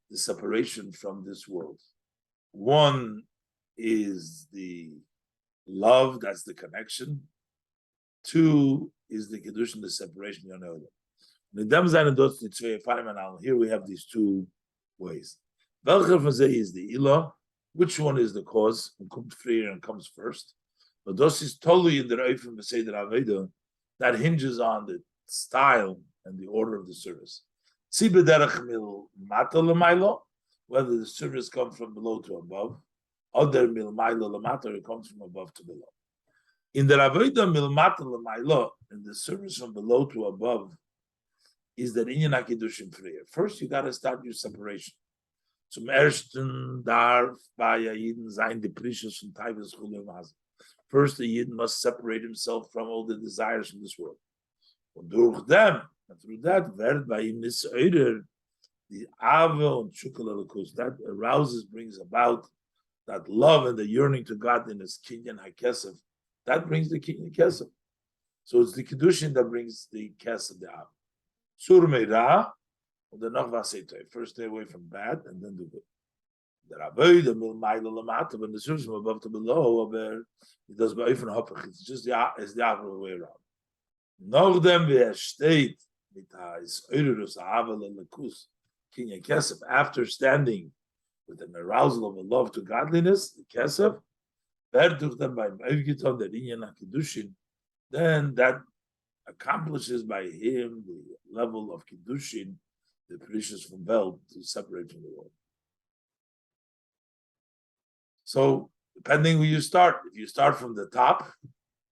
the separation from this world. One is the love, that's the connection. Two is the Kiddushin, the separation. Here we have these two ways. Is the ilah? Which one is the cause? And comes first. But this is totally in the Reifim Seder Aveda, that hinges on the style and the order of the service. Whether the service comes from below to above, other milmailo lamata, it comes from above to below. In the Aveda milmata lamailo, in the service from below to above, is that inyan hakidushim prayer. First, you got to start your separation. Zum ersten darf bei Yidden sein die Precious von Taivas Chulim Hazim. First, the Yid must separate himself from all the desires of this world. Und durch them, and through that, wird bei ihm Nisöder, the Ave und Shukalalukus, that arouses, brings about that love and the yearning to godliness, Kinyan HaKesef, that brings the Kinyan Kesef. So it's the Kiddushin that brings the Kesef, the Ave. Sur Meirah, and the noch was first stay away from bad and then do good. The Rabbi, the Milmaila Lamata, when the service from above to below, it does by even hopper. It's just the other way around. Noch dem we steht mit his Eirus Avel and Lakus, Kinyan Kesef, after standing with an arousal of a love to godliness, the Kesef, durch them by Evgiton, the Inyan Kiddushin, then that accomplishes by him the level of Kiddushin the precious from Welt to separate from the world. So, depending where you start, if you start from the top,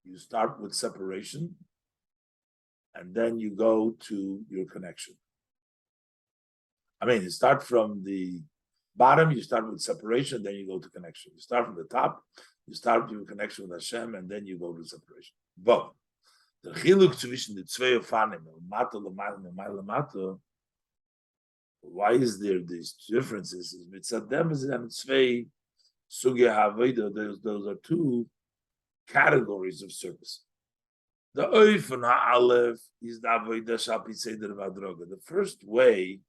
you start with separation, and then you go to your connection. I mean, you start from the bottom, you start with separation, then you go to connection. You start from the top, you start your connection with Hashem, and then you go to separation. But the chiluk zwischen the zwei Ofanim, Mato Lamaila Mato, why is there these differences? Mitzadem is and zwei sugya haveda. Those are two categories of service. The oifen ha'alef is the avodah shapi seder v'adroga. The first way,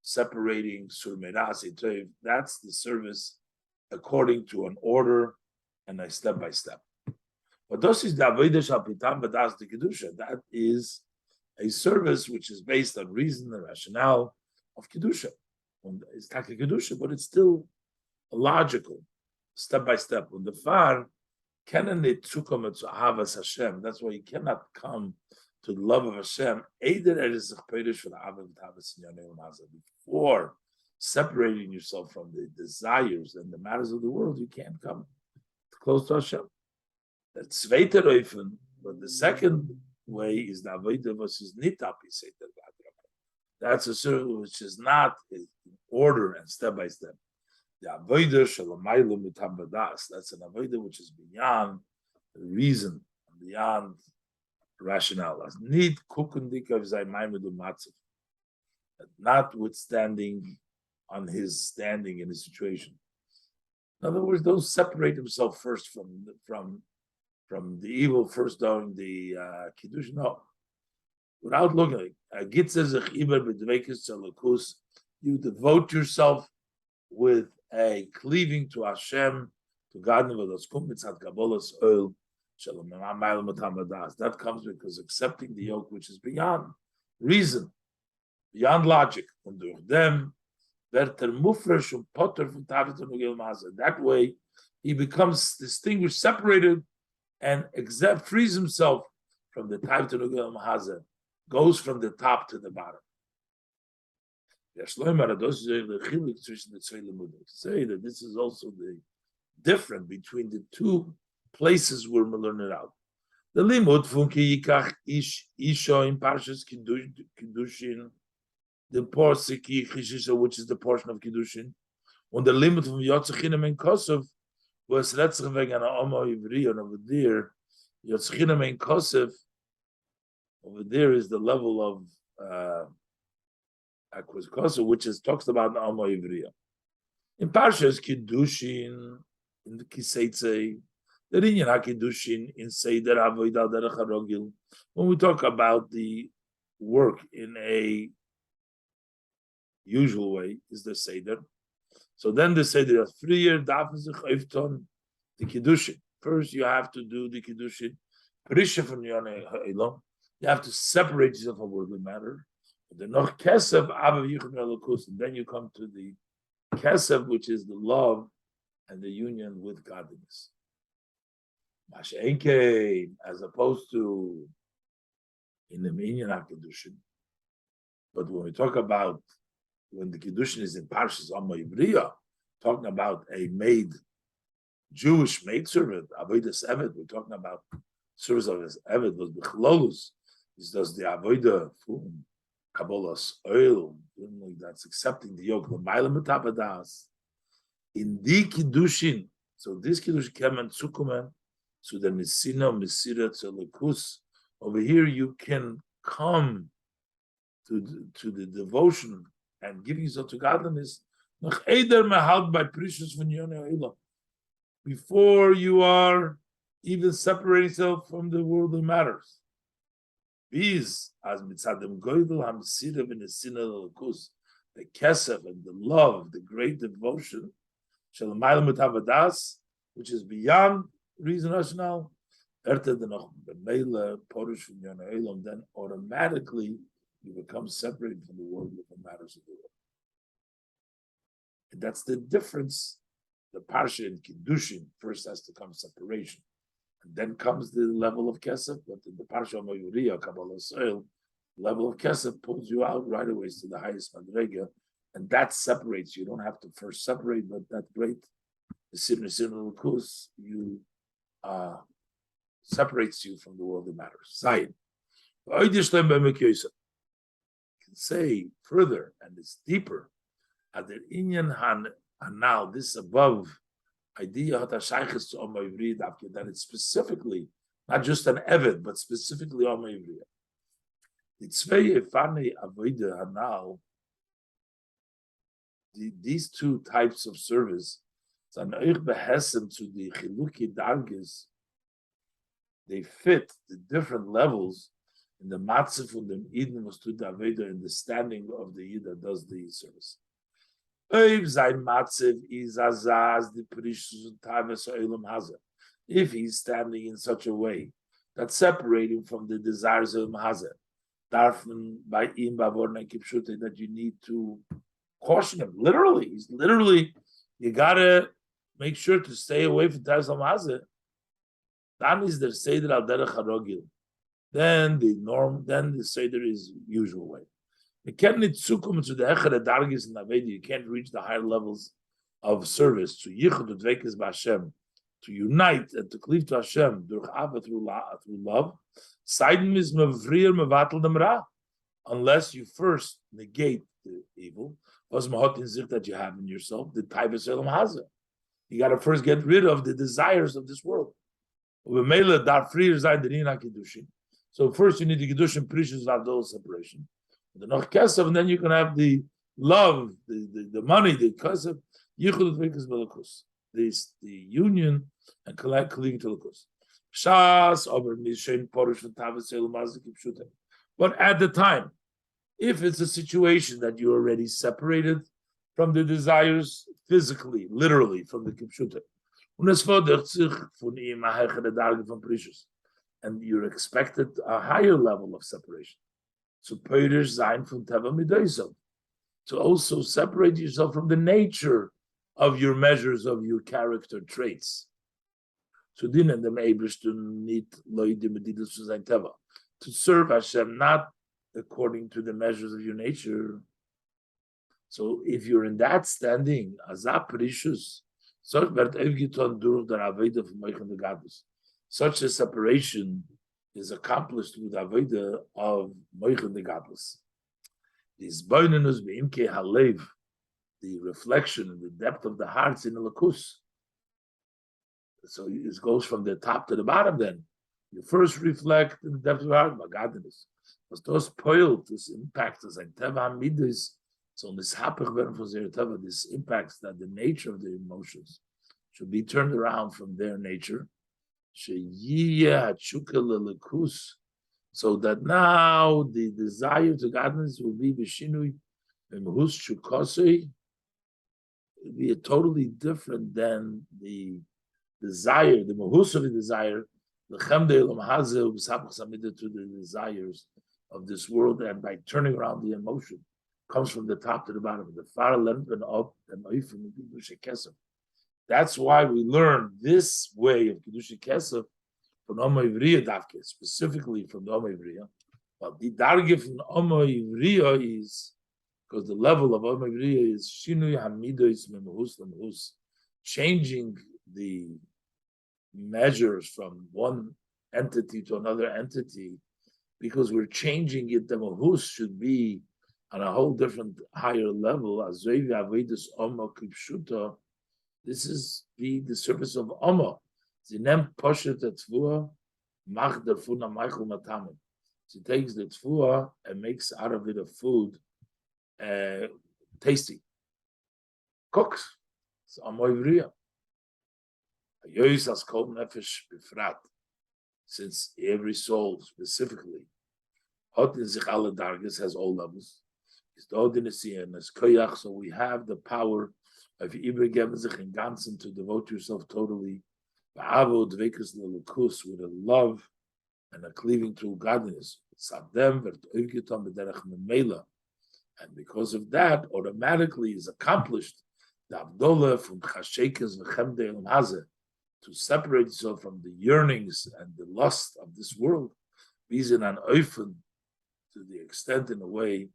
separating surmerasi toiv, that's the service according to an order and a step by step. But this is the avodah shapi tam b'das the kedusha. That is a service which is based on reason and rationale of kedusha. It's taka kedusha, but it's still logical, step by step. When the far that's why you cannot come to the love of Hashem before separating yourself from the desires and the matters of the world. You can't come close to Hashem. That's zweiter Reifen, but the second way is the avodah versus nitapi seiter. That's a service which is not in order and step by step. The avodah shalamaylu mitambadas. That's an avodah which is beyond reason, beyond rationale. Need kukundika v'zaymaymedu matzav. Notwithstanding on his standing in his situation. In other words, don't separate himself first from the evil, first doing the kiddush. No, without looking like you devote yourself with a cleaving to Hashem, to God, that comes because accepting the yoke which is beyond reason, beyond logic. That way, he becomes distinguished, separated, and frees himself from the type to Nugel Mahaza, goes from the top to the bottom. Say that this is also the difference between the two places where we learn it out. The limud funki yikach isha in Parshas Kiddushin, the porsiki chishisha, which is the portion of Kiddushin, and the limud from Yotzachinem and Kosov was letzach wegen an Omo Ivri, and over there Yotzachinem and Kosov, over there is the level of which is talks about the Alma Ivriya. In Parshas Kiddushin, in the Teitzei, the Inyan HaKiddushin in Seder Avodah Derech HaRogil, when we talk about the work in a usual way, is the Seder. So then the Seder is 3 years, the Kiddushin. First, you have to do the Kiddushin. You have to separate yourself from worldly matter. Then you come to the kesef, which is the love and the union with godliness. As opposed to in the Minyan HaKiddushin. But when we talk about when the Kiddushin is in Parshas Amma Ivriya, talking about a Jewish maidservant, Avodas Evet, we're talking about service of his Evet, was Bechlolus, is does the Avodah Kabbalah's oil, that's accepting the yoke. In the Kiddushin, so this Kiddushin came and Tzukumen, so the Nisina Misira Tzelekus. Over here, you can come to the devotion and giving yourself to godliness. Before you are even separating yourself from the worldly matters. These, as mitzadem goydel hamsira v'nesina l'lakus, the kesef and the love, the great devotion, shalamayla mitavadas, which is beyond reason rationale, then automatically you become separated from the worldly matters of the world. And that's the difference. The parsha in Kiddushin first has to come separation. Then comes the level of kesef, but in the Parsha Mayuriya, Kabbalah Soil, Level of kesef pulls you out right away to the highest madrega, and that separates you. You don't have to first separate, but that great the you separates you from the world that matters. Zayin. Can say further, and it's deeper. Ader inyan hanal, this above idea that it's specifically not just an eved, but specifically on Ivriya. Teitzei efane avoda hanal. These two types of service, to the chiluki dargis, they fit the different levels in the matzah from the Eden was to the Aveda in the standing of the Yid that does the service. If he's standing in such a way that's separating from the desires of Mahazer, that you need to caution him. Literally, you gotta make sure to stay away from Taz Mahazer. That means the Seder al Derech HaRogil. Then the Seder is usual way. You can't reach the higher levels of service to yichud udvekes b'Hashem, to unite and to cleave to Hashem through love. Seidem is mevrier mevatel dem ra, unless you first negate the evil. Was mahotin zich that you have in yourself the taivas elam haza. You got to first get rid of the desires of this world. So first you need the Kedushin Precious Vadol separation. The Noch Kesef, and then you can have the love, the money, the Kesef, Yichud Vekas Belakus. The union and cleaving to Lakus. Shas over Mishain Porush and Tavis Mazik Pshute. But at the time, if it's a situation that you're already separated from the desires physically, literally from the Kipshute, and you're expected a higher level of separation. So to also separate yourself from the nature of your measures of your character traits. So to serve Hashem not according to the measures of your nature. So if you're in that standing, such a separation is accomplished with Aveda of Moichin the Gadlus. This Boinenus Beimke Halev, the reflection and the depth of the hearts in the Lakus. So it goes from the top to the bottom then. You first reflect in the depth of the heart, Magadinus. Was those poiled, this impact is like Teva Midis, so this Hapach Ben for Teva, this impacts that the nature of the emotions should be turned around from their nature. So that now the desire to godliness will be Bishinui Mehus Shukosei, be totally different than the desire, the Mehus of the desire, the Chemde Elam Hazel, to the desires of this world, and by turning around the emotion, comes from the top to the bottom, the far length and up, and Kesef. That's why we learn this way of Kedusha Kesef from Omo Ivriya Davke, specifically from the Omo Ivriya. But the Darge from Omo Ivriya is, because the level of Omo Ivriya is Shinui Hamidois Memehus Lemehus, changing the measures from one entity to another entity, because we're changing it. The Mehus should be on a whole different higher level. Azoivi Avedus Omo Kipshuta. This is the service of Omo. Zinem poshet etzvua, mach der funa Michael Matamin. She takes the tzvua and makes out of it a food tasty. Cooks. It's Omo Ivriya. Ayois as kol nefesh bifrat. Since every soul specifically, hot in sich alle darges, has all levels. It's the ordinary and as koyach, so we have the power of Ibrahim sich in ganzen to devote yourself totally with a love and a cleaving to godliness. And because of that, automatically is accomplished the Abdullah from Chashekes v'chemde elam hazeh, to separate yourself from the yearnings and the lust of this world. Bizin an oifen, to the extent, in a way,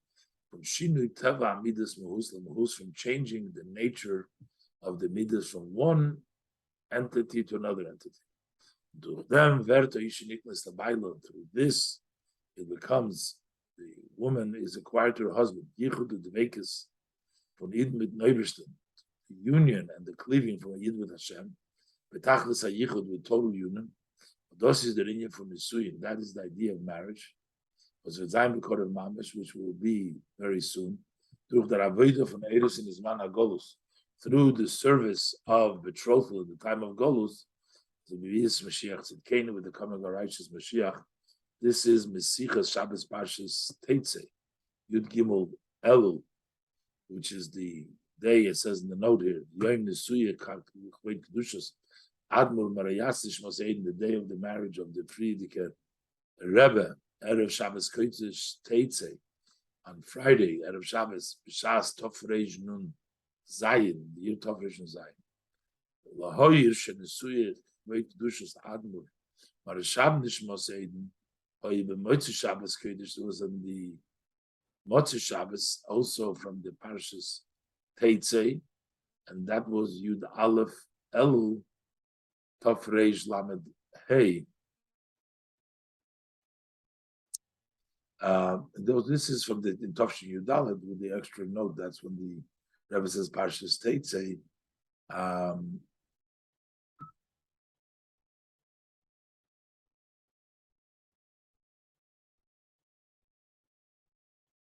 from Shinui Teva Midas Mahus Mahus, from changing the nature of the Midas from one entity to another entity. Through this, it becomes the woman is acquired to her husband. Yichud Devekis from Yid mit Neubersten, the union and the cleaving from a Yid with Hashem, Betachlis HaYichud with total union. This is the lineage from Nisuyin. That is the idea of marriage. Which will be very soon. Through the Avodah from Eros in his man Golus, through the service of betrothal at the time of Golus, the Bevis Mashiach Tzidkenu with the coming of righteous Mashiach. This is Mesichas Shabbos Parshas Teitzei, Yud Gimel Elul, which is the day, it says in the note here, Yom Nesuya Kavod Kedushas Admur Marayasish Mosein, the day of the marriage of the Friedike Rebbe, Erev Shabbos Kodesh Teitzei, on Friday, Erev Shabbos, B'Shas Tofrej Nun Zayin, the year Tofrej Nun Zayin. Lahoyir Shenesuya Kavod Kedushas Admur Marashab Nishmos Eiden, Hoy B'Motzei Shabbos Kodesh, it was on the Motzei Shabbos, also from the Parshas Teitzei, and that was Yud Aleph Elul Tofrej Lamed Hey. This is from the Tofshin Yudalet with the extra note. That's when the Rebbe says Parshas Teitzei.